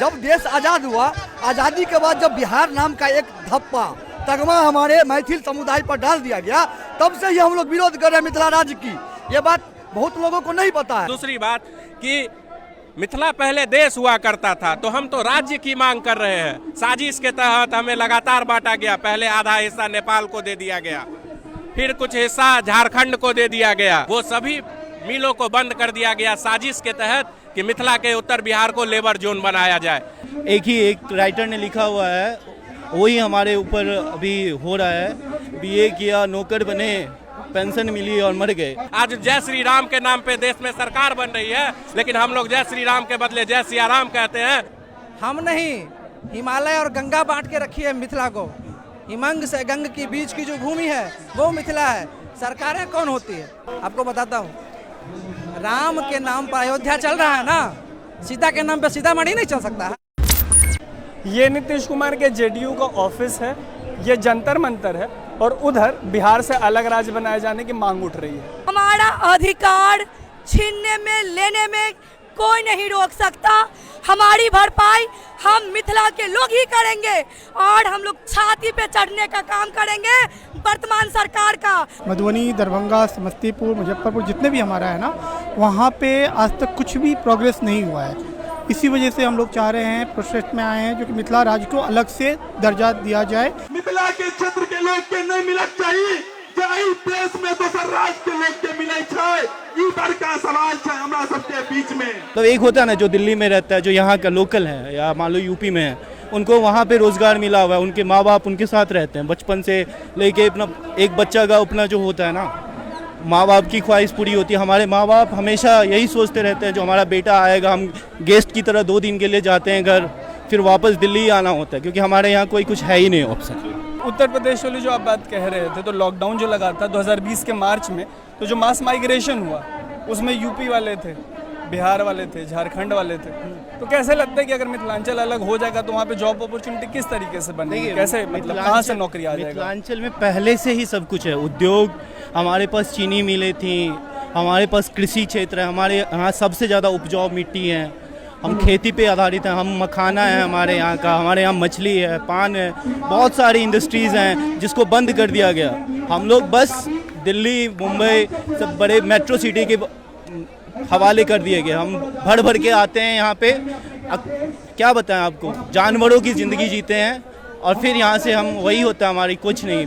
जब देश आज़ाद हुआ, आज़ादी के बाद जब बिहार नाम का एक धप्पा तगमा हमारे मैथिल समुदाय पर डाल दिया गया, तब से ही हम लोग विरोध कर रहे हैं मिथिला राज्य की। ये बात बहुत लोगों को नहीं पता है। दूसरी बात कि मिथिला पहले देश हुआ करता था, तो हम तो राज्य की मांग कर रहे हैं। साजिश के तहत हमें लगातार बांटा गया। पहले आधा हिस्सा नेपाल को दे दिया गया, फिर कुछ हिस्सा झारखंड को दे दिया गया। वो सभी मिलों को बंद कर दिया गया साजिश के तहत कि मिथिला के उत्तर बिहार को लेबर जोन बनाया जाए। एक राइटर ने लिखा हुआ है, वही हमारे ऊपर अभी हो रहा है। बीए किया, नौकर बने, पेंशन मिली और मर गए। आज जय श्री राम के नाम पे देश में सरकार बन रही है, लेकिन हम लोग जय श्री राम के बदले जय सिया राम कहते हैं। हम नहीं, हिमालय और गंगा बांट के रखी है मिथिला को। हिमंग से गंग के बीच की जो भूमि है वो मिथिला है। सरकारें कौन होती है आपको बताता हूँ। राम के नाम पर अयोध्या चल रहा है ना, सीता के नाम पर सीतामढ़ी नहीं चल सकता है। ये नीतीश कुमार के जेडीयू का ऑफिस है, ये जंतर मंतर है, और उधर बिहार से अलग राज्य बनाए जाने की मांग उठ रही है। हमारा अधिकार छीनने में, लेने में कोई नहीं रोक सकता। हमारी भरपाई हम मिथिला के लोग ही करेंगे, और हम लोग छाती पे चढ़ने का काम करेंगे वर्तमान सरकार का। मधुबनी, दरभंगा, समस्तीपुर, मुजफ्फरपुर जितने भी हमारा है ना, वहाँ पे आज तक कुछ भी प्रोग्रेस नहीं हुआ है। इसी वजह से हम लोग चाह रहे हैं, प्रोटेस्ट में आए हैं, जो कि मिथिला राज्य को अलग से दर्जा दिया जाए। मिथिला के क्षेत्र के लोग के नहीं मिलना चाहिए, देश में दोसर राज्य के लोग के मिले छे। ई बड़का सवाल है हमरा सबके बीच में। तो एक होता है ना, जो दिल्ली में रहता है, जो यहाँ का लोकल है, या मान लो यूपी में है, उनको वहाँ पे रोजगार मिला हुआ है, उनके माँ बाप उनके साथ रहते हैं बचपन से लेके। अपना एक बच्चा का अपना जो होता है ना, माँ बाप की ख्वाहिश पूरी होती है। हमारे माँ बाप हमेशा यही सोचते रहते हैं, जो हमारा बेटा आएगा, हम गेस्ट की तरह 2 दिन के लिए जाते हैं घर, फिर वापस दिल्ली आना होता है, क्योंकि हमारे यहाँ कोई कुछ है ही नहीं ऑप्शन। उत्तर प्रदेश वाली जो आप बात कह रहे थे, तो लॉकडाउन जो लगा था 2020 के मार्च में, तो जो मास माइग्रेशन हुआ उसमें यूपी वाले थे, बिहार वाले थे, झारखंड वाले थे। तो कैसे लगता है कि अगर मिथिलांचल अलग हो जाएगा तो वहाँ पे जॉब अपॉर्चुनिटी किस तरीके से बनेगी, कैसे मतलब कहाँ से नौकरी आ जाएगा? मिथिलांचल में पहले से ही सब कुछ है, उद्योग, हमारे पास चीनी मिलें थी, हमारे पास कृषि क्षेत्र है, हमारे यहाँ सबसे ज़्यादा उपजाऊ मिट्टी है, हम खेती पे आधारित हैं, हम मखाना है हमारे यहाँ का, हमारे यहाँ मछली है, पान है, बहुत सारी इंडस्ट्रीज़ हैं जिसको बंद कर दिया गया। हम लोग बस दिल्ली, मुंबई, सब बड़े मेट्रो सिटी के हवाले कर दिए गए। हम भर भर के आते हैं यहाँ पे, क्या बताएं आपको, जानवरों की ज़िंदगी जीते हैं, और फिर यहाँ से हम वही होता है हमारी, कुछ नहीं।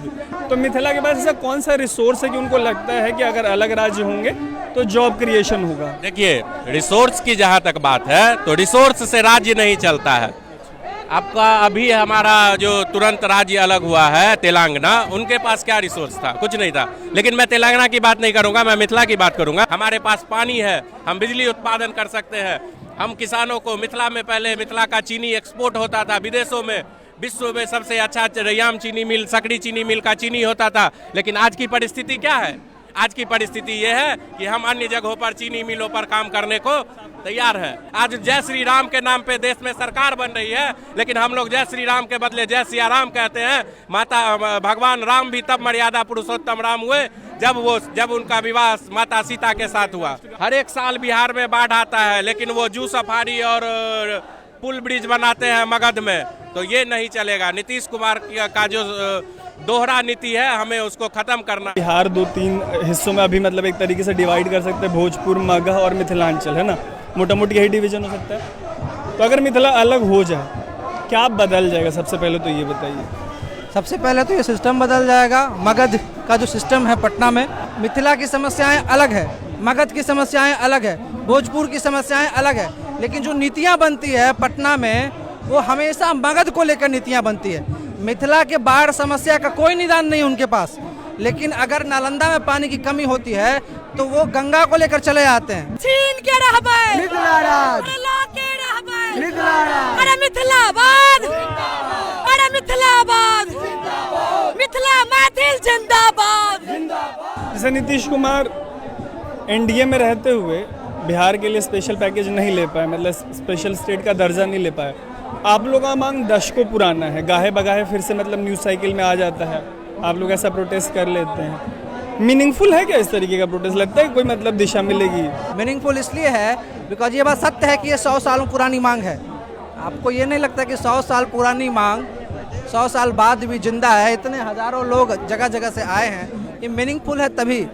तो मिथिला के पास ऐसा कौन सा रिसोर्स है कि उनको लगता है कि अगर अलग राज्य होंगे तो जॉब क्रिएशन होगा? देखिए, रिसोर्स की जहाँ तक बात है, तो रिसोर्स से राज्य नहीं चलता है। आपका अभी हमारा जो तुरंत राज्य अलग हुआ है तेलंगाना, उनके पास क्या रिसोर्स था? कुछ नहीं था। लेकिन मैं तेलंगाना की बात नहीं करूंगा, मैं मिथिला की बात करूंगा। हमारे पास पानी है, हम बिजली उत्पादन कर सकते हैं। हम किसानों को, मिथिला में पहले मिथिला का चीनी एक्सपोर्ट होता था विदेशों में, विश्व में सबसे अच्छा रैयाम चीनी मिल, सकड़ी चीनी मिल का चीनी होता था। लेकिन आज की परिस्थिति क्या है? आज की परिस्थिति ये है कि हम अन्य जगहों पर चीनी मिलों पर काम करने को तैयार है। आज जय श्री राम के नाम पे देश में सरकार बन रही है, लेकिन हम लोग जय श्री राम के बदले जय सिया राम कहते हैं। भगवान राम भी तब मर्यादा पुरुषोत्तम राम हुए जब उनका विवाह माता सीता के साथ हुआ। हर एक साल बिहार में बाढ़ आता है, लेकिन वो जू सफारी और पुल ब्रिज बनाते हैं मगध में, तो ये नहीं चलेगा। नीतीश कुमार का जो दोहरा नीति है, हमें उसको खत्म करना। बिहार 2-3 हिस्सों में अभी मतलब एक तरीके से डिवाइड कर सकते हैं, भोजपुर, मगध और मिथिलांचल, है ना, मोटा मोटी यही डिवीजन हो सकता है। तो अगर मिथिला अलग हो जाए, क्या बदल जाएगा? सबसे पहले तो ये बताइए। सबसे पहले तो ये सिस्टम बदल जाएगा। मगध का जो सिस्टम है पटना में, मिथिला की समस्याएं अलग है, मगध की समस्याएं अलग है, भोजपुर की समस्याएं अलग है, लेकिन जो नीतियां बनती है पटना में, वो हमेशा मगध को लेकर नीतियां बनती है। मिथिला के बाढ़ समस्या का कोई निदान नहीं उनके पास, लेकिन अगर नालंदा में पानी की कमी होती है तो वो गंगा को लेकर चले आते हैं। छीन के रहबै, मिथिला राज्य, ला के रहबै, मिथिला राज्य, अरे मिथिलाबाद, अरे मिथिलाबाद, मिथिला मैथिल जिंदाबाद। जैसे नीतीश कुमार एनडीए में रहते हुए बिहार के लिए स्पेशल पैकेज नहीं ले पाए, मतलब स्पेशल स्टेट का दर्जा नहीं ले पाए। आप लोगों का मांग दशकों पुराना है, गाहे बगाहे फिर से मतलब न्यूज़ साइकिल में आ जाता है, आप लोग ऐसा प्रोटेस्ट कर लेते हैं। मीनिंगफुल है क्या इस तरीके का प्रोटेस्ट? लगता है कोई मतलब दिशा मिलेगी? मीनिंगफुल इसलिए है बिकॉज ये बात सत्य है कि ये 100 सालों पुरानी मांग है। आपको ये नहीं लगता कि 100 साल पुरानी मांग 100 साल बाद भी जिंदा है? इतने हजारों लोग जगह जगह से आए हैं, ये मीनिंगफुल है तभी।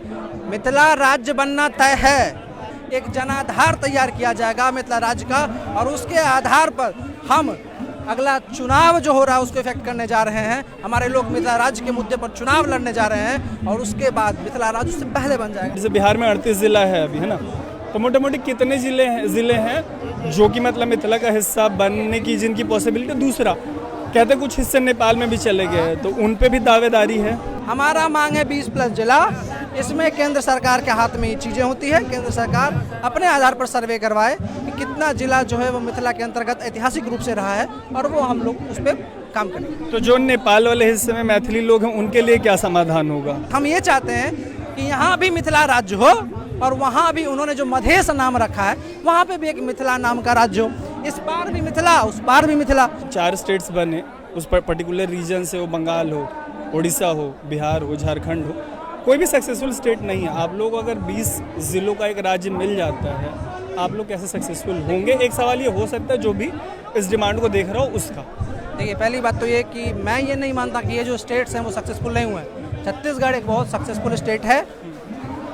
मिथिला राज्य बनना तय है, एक जनाधार तैयार किया जाएगा मिथिला राज्य का, और उसके आधार पर हम अगला चुनाव जो हो रहा है उसको इफेक्ट करने जा रहे हैं। हमारे लोग मिथिला राज्य के मुद्दे पर चुनाव लड़ने जा रहे हैं, और उसके बाद मिथिला राज्य उससे पहले बन जाएगा। जैसे बिहार में 38 जिला है अभी, है ना, तो मोटे मोटे कितने ज़िले हैं जो कि मतलब मिथिला का हिस्सा बनने की जिनकी पॉसिबिलिटी। दूसरा कहते कुछ हिस्से नेपाल में भी चले गए, तो उन पे भी दावेदारी है। हमारा मांग है 20+ जिला, इसमें केंद्र सरकार के हाथ में ये चीज़ें होती है। केंद्र सरकार अपने आधार पर सर्वे करवाए कि कितना जिला जो है वो मिथिला के अंतर्गत ऐतिहासिक रूप से रहा है, और वो हम लोग उस पर काम करेंगे। तो जो नेपाल वाले हिस्से में मैथिली लोग हैं उनके लिए क्या समाधान होगा? हम ये चाहते हैं कि यहाँ भी मिथिला राज्य हो, और वहाँ भी उन्होंने जो मधेश नाम रखा है वहाँ पे भी एक मिथिला नाम का राज्य हो। इस पार भी मिथिला, उस पार भी मिथिला। 4 स्टेट्स बने उस पर्टिकुलर रीजन से, वो बंगाल हो, उड़ीसा हो, बिहार हो, झारखंड हो, कोई भी सक्सेसफुल स्टेट नहीं है। आप लोग अगर 20 ज़िलों का एक राज्य मिल जाता है, आप लोग कैसे सक्सेसफुल होंगे? एक सवाल ये हो सकता है जो भी इस डिमांड को देख रहा हो उसका। देखिए, पहली बात तो ये कि मैं ये नहीं मानता कि ये जो स्टेट्स हैं वो सक्सेसफुल नहीं हुए हैं। छत्तीसगढ़ एक बहुत सक्सेसफुल स्टेट है,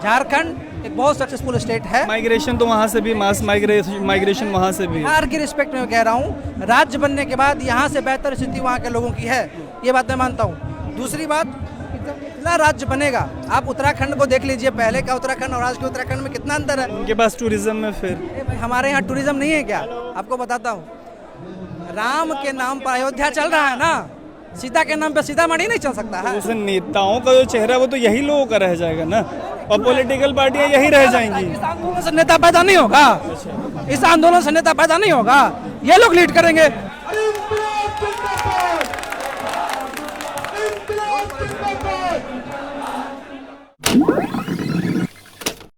झारखंड एक बहुत सक्सेसफुल स्टेट है। माइग्रेशन तो वहाँ से भी, मास माइग्रेशन वहाँ से भी। बिहार की रिस्पेक्ट में कह रहा हूँ, राज्य बनने के बाद यहाँ से बेहतर स्थिति वहाँ के लोगों की है, ये बात मैं मानता हूँ। दूसरी बात, मिथिला राज्य बनेगा, आप उत्तराखंड को देख लीजिए, पहले का उत्तराखंड और आज के उत्तराखंड में कितना अंतर है। उनके पास टूरिज्म में फिर हमारे यहाँ टूरिज्म नहीं है क्या? आपको बताता हूँ, राम के नाम पर अयोध्या चल रहा है ना, सीता के नाम पे सीतामढ़ी नहीं चल सकता है। उस नेताओं का जो चेहरा है वो तो यही लोगों का रह जाएगा ना, और पॉलिटिकल पार्टियां यही रह जाएंगी। इस आंदोलन से नेता पैदा नहीं होगा, इस आंदोलन से नेता पैदा नहीं होगा, ये लोग लीड करेंगे।